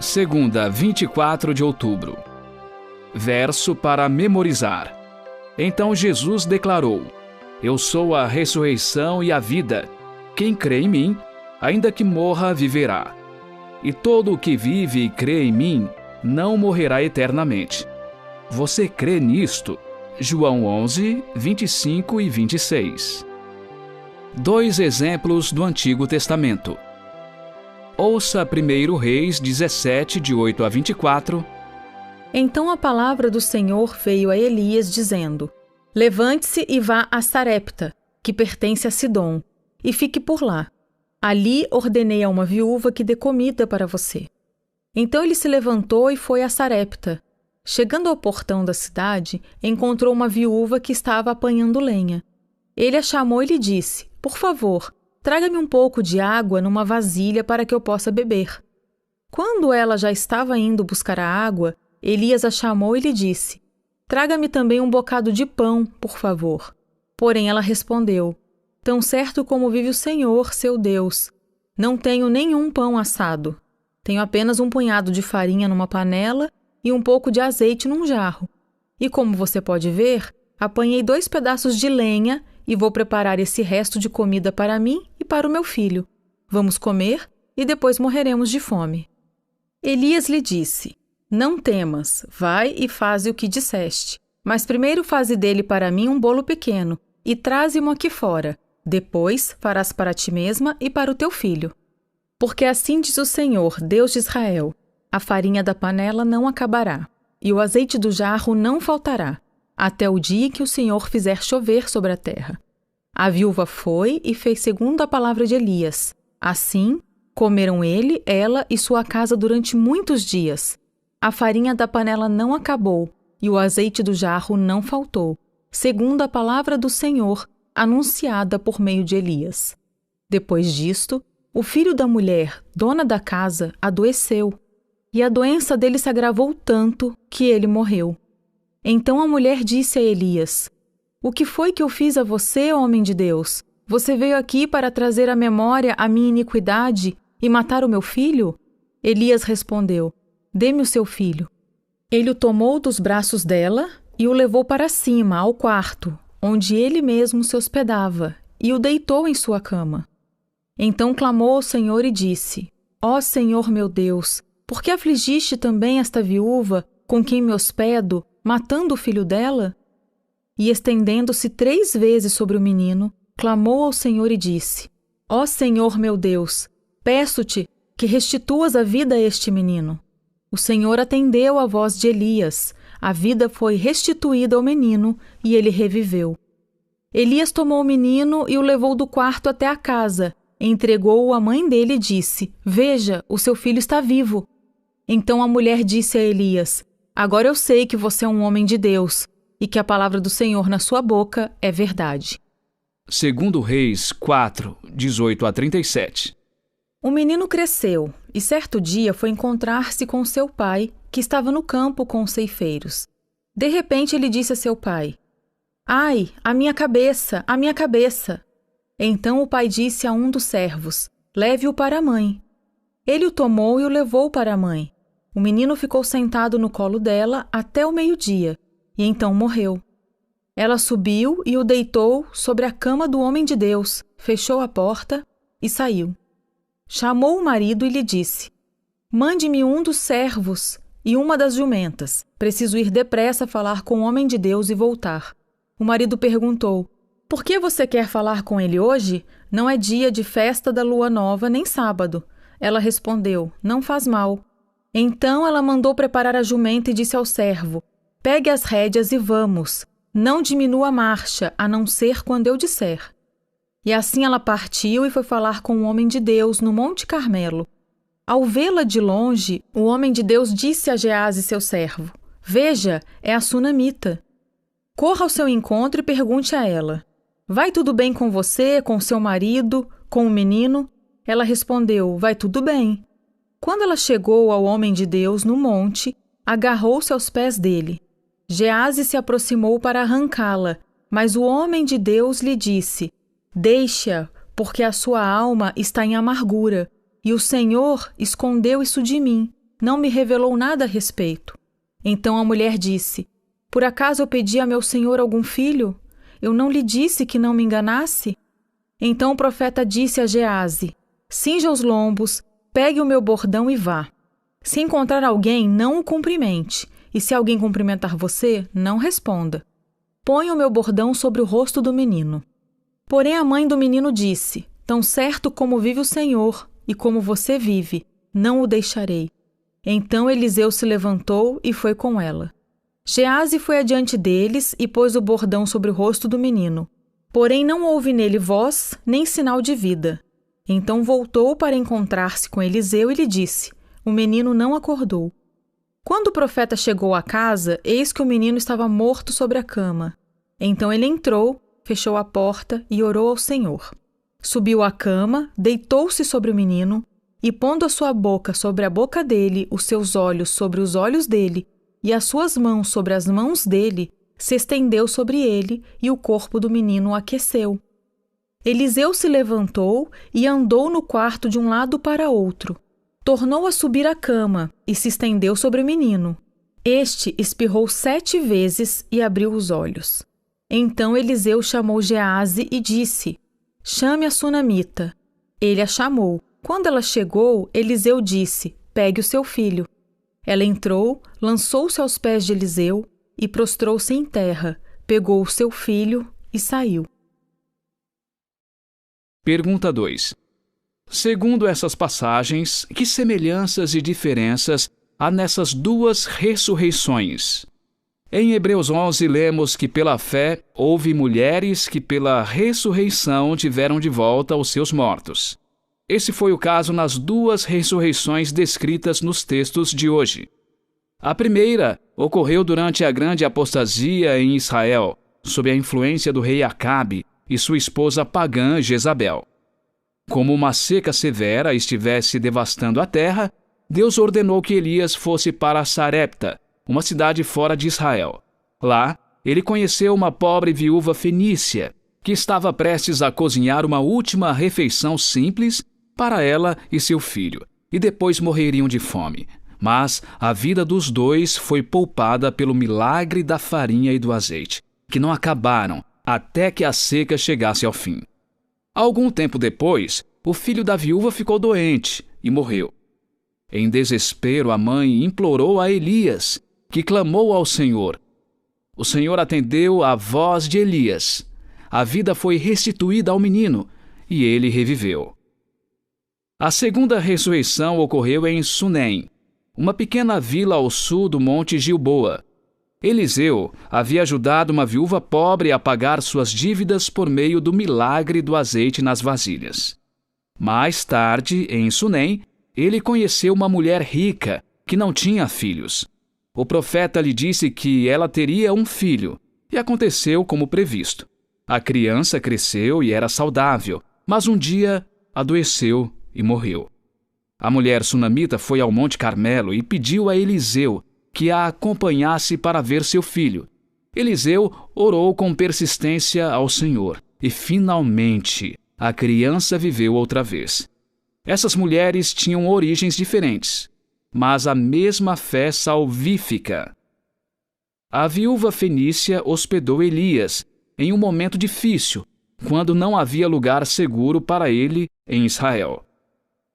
Segunda, 24 de outubro. Verso para memorizar. Então Jesus declarou: Eu sou a ressurreição e a vida. Quem crê em mim, ainda que morra, viverá. E todo o que vive e crê em mim, não morrerá eternamente. Você crê nisto? João 11, 25 e 26. Dois exemplos do Antigo Testamento. Ouça 1 Reis 17, de 8 a 24. Então a palavra do Senhor veio a Elias, dizendo: Levante-se e vá a Sarepta, que pertence a Sidom, e fique por lá. Ali ordenei a uma viúva que dê comida para você. Então ele se levantou e foi a Sarepta. Chegando ao portão da cidade, encontrou uma viúva que estava apanhando lenha. Ele a chamou e lhe disse: Por favor, traga-me um pouco de água numa vasilha para que eu possa beber. Quando ela já estava indo buscar a água, Elias a chamou e lhe disse: Traga-me também um bocado de pão, por favor. Porém ela respondeu: Tão certo como vive o Senhor, seu Deus, não tenho nenhum pão assado. Tenho apenas um punhado de farinha numa panela e um pouco de azeite num jarro. E como você pode ver, apanhei 2 pedaços de lenha e vou preparar esse resto de comida para mim e para o meu filho. Vamos comer e depois morreremos de fome. Elias lhe disse: Não temas, vai e faze o que disseste. Mas primeiro faze dele para mim um bolo pequeno e traze-mo aqui fora. Depois farás para ti mesma e para o teu filho. Porque assim diz o Senhor, Deus de Israel: a farinha da panela não acabará, e o azeite do jarro não faltará, até o dia que o Senhor fizer chover sobre a terra. A viúva foi e fez segundo a palavra de Elias. Assim, comeram ele, ela e sua casa durante muitos dias. A farinha da panela não acabou, e o azeite do jarro não faltou, segundo a palavra do Senhor, anunciada por meio de Elias. Depois disto, o filho da mulher, dona da casa, adoeceu, e a doença dele se agravou tanto que ele morreu. Então a mulher disse a Elias: O que foi que eu fiz a você, homem de Deus? Você veio aqui para trazer à memória a minha iniquidade e matar o meu filho? Elias respondeu: Dê-me o seu filho. Ele o tomou dos braços dela e o levou para cima, ao quarto, onde ele mesmo se hospedava, e o deitou em sua cama. Então clamou ao Senhor e disse: Ó Senhor meu Deus, por que afligiste também esta viúva com quem me hospedo, matando o filho dela? E estendendo-se 3 vezes sobre o menino, clamou ao Senhor e disse: Ó Senhor meu Deus, peço-te que restituas a vida a este menino. O Senhor atendeu à voz de Elias, a vida foi restituída ao menino e ele reviveu. Elias tomou o menino e o levou do quarto até a casa, entregou-o à mãe dele e disse: Veja, o seu filho está vivo. Então a mulher disse a Elias: Agora eu sei que você é um homem de Deus e que a palavra do Senhor na sua boca é verdade. 2 Reis 4, 18 a 37. O menino cresceu e certo dia foi encontrar-se com seu pai, que estava no campo com os ceifeiros. De repente ele disse a seu pai: Ai, a minha cabeça, a minha cabeça! Então o pai disse a um dos servos: Leve-o para a mãe. Ele o tomou e o levou para a mãe. O menino ficou sentado no colo dela até o meio-dia, e então morreu. Ela subiu e o deitou sobre a cama do homem de Deus, fechou a porta e saiu. Chamou o marido e lhe disse: Mande-me um dos servos e uma das jumentas. Preciso ir depressa falar com o homem de Deus e voltar. O marido perguntou: Por que você quer falar com ele hoje? Não é dia de festa da lua nova, nem sábado. Ela respondeu: Não faz mal. Então ela mandou preparar a jumenta e disse ao servo: Pegue as rédeas e vamos. Não diminua a marcha, a não ser quando eu disser. E assim ela partiu e foi falar com o homem de Deus no Monte Carmelo. Ao vê-la de longe, o homem de Deus disse a Geazi, seu servo: Veja, é a sunamita. Corra ao seu encontro e pergunte a ela: Vai tudo bem com você, com seu marido, com o menino? Ela respondeu: Vai tudo bem. Quando ela chegou ao homem de Deus no monte, agarrou-se aos pés dele. Geazi se aproximou para arrancá-la, mas o homem de Deus lhe disse: Deixa, porque a sua alma está em amargura, e o Senhor escondeu isso de mim. não me revelou nada a respeito. Então a mulher disse: Por acaso eu pedi a meu senhor algum filho? Eu não lhe disse que não me enganasse? Então o profeta disse a Geazi: Cinja os lombos, pegue o meu bordão e vá. Se encontrar alguém, não o cumprimente, e se alguém cumprimentar você, não responda. Ponha o meu bordão sobre o rosto do menino. Porém a mãe do menino disse: Tão certo como vive o Senhor, e como você vive, não o deixarei. Então Eliseu se levantou e foi com ela. Geazi foi adiante deles e pôs o bordão sobre o rosto do menino. Porém não houve nele voz, nem sinal de vida. Então voltou para encontrar-se com Eliseu e lhe disse: O menino não acordou. Quando o profeta chegou à casa, eis que o menino estava morto sobre a cama. Então ele entrou, fechou a porta e orou ao Senhor. Subiu à cama, deitou-se sobre o menino, e pondo a sua boca sobre a boca dele, os seus olhos sobre os olhos dele, e as suas mãos sobre as mãos dele, se estendeu sobre ele, e o corpo do menino aqueceu. Eliseu se levantou e andou no quarto de um lado para outro. Tornou a subir à cama e se estendeu sobre o menino. Este espirrou 7 vezes e abriu os olhos. Então Eliseu chamou Geazi e disse: Chame a sunamita. Ele a chamou. Quando ela chegou, Eliseu disse: Pegue o seu filho. Ela entrou, lançou-se aos pés de Eliseu e prostrou-se em terra, pegou o seu filho e saiu. Pergunta 2. Segundo essas passagens, que semelhanças e diferenças há nessas duas ressurreições? Em Hebreus 11 lemos que pela fé houve mulheres que pela ressurreição tiveram de volta os seus mortos. Esse foi o caso nas duas ressurreições descritas nos textos de hoje. A primeira ocorreu durante a grande apostasia em Israel, sob a influência do rei Acabe e sua esposa pagã Jezabel. Como uma seca severa estivesse devastando a terra, Deus ordenou que Elias fosse para Sarepta, uma cidade fora de Israel. Lá, ele conheceu uma pobre viúva fenícia, que estava prestes a cozinhar uma última refeição simples para ela e seu filho, e depois morreriam de fome. Mas a vida dos dois foi poupada pelo milagre da farinha e do azeite, que não acabaram até que a seca chegasse ao fim. Algum tempo depois, o filho da viúva ficou doente e morreu. Em desespero, a mãe implorou a Elias, que clamou ao Senhor. O Senhor atendeu à voz de Elias. A vida foi restituída ao menino e ele reviveu. A segunda ressurreição ocorreu em Sunem, uma pequena vila ao sul do Monte Gilboa. Eliseu havia ajudado uma viúva pobre a pagar suas dívidas por meio do milagre do azeite nas vasilhas. Mais tarde, em Sunem, ele conheceu uma mulher rica que não tinha filhos. O profeta lhe disse que ela teria um filho, e aconteceu como previsto. A criança cresceu e era saudável, mas um dia adoeceu e morreu. A mulher sunamita foi ao Monte Carmelo e pediu a Eliseu que a acompanhasse para ver seu filho. Eliseu orou com persistência ao Senhor, e finalmente a criança viveu outra vez. Essas mulheres tinham origens diferentes, mas a mesma fé salvífica. A viúva fenícia hospedou Elias em um momento difícil, quando não havia lugar seguro para ele em Israel.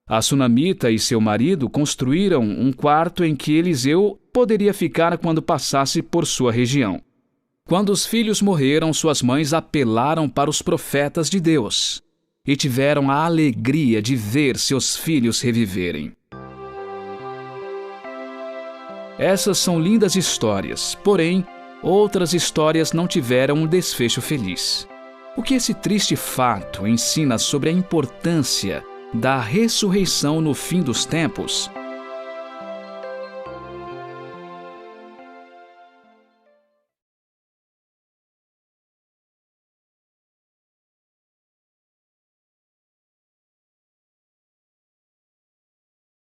A sunamita e seu marido construíram um quarto em que Eliseu poderia ficar quando passasse por sua região. Quando os filhos morreram, suas mães apelaram para os profetas de Deus e tiveram a alegria de ver seus filhos reviverem. Essas são lindas histórias, porém, outras histórias não tiveram um desfecho feliz. O que esse triste fato ensina sobre a importância da ressurreição no fim dos tempos?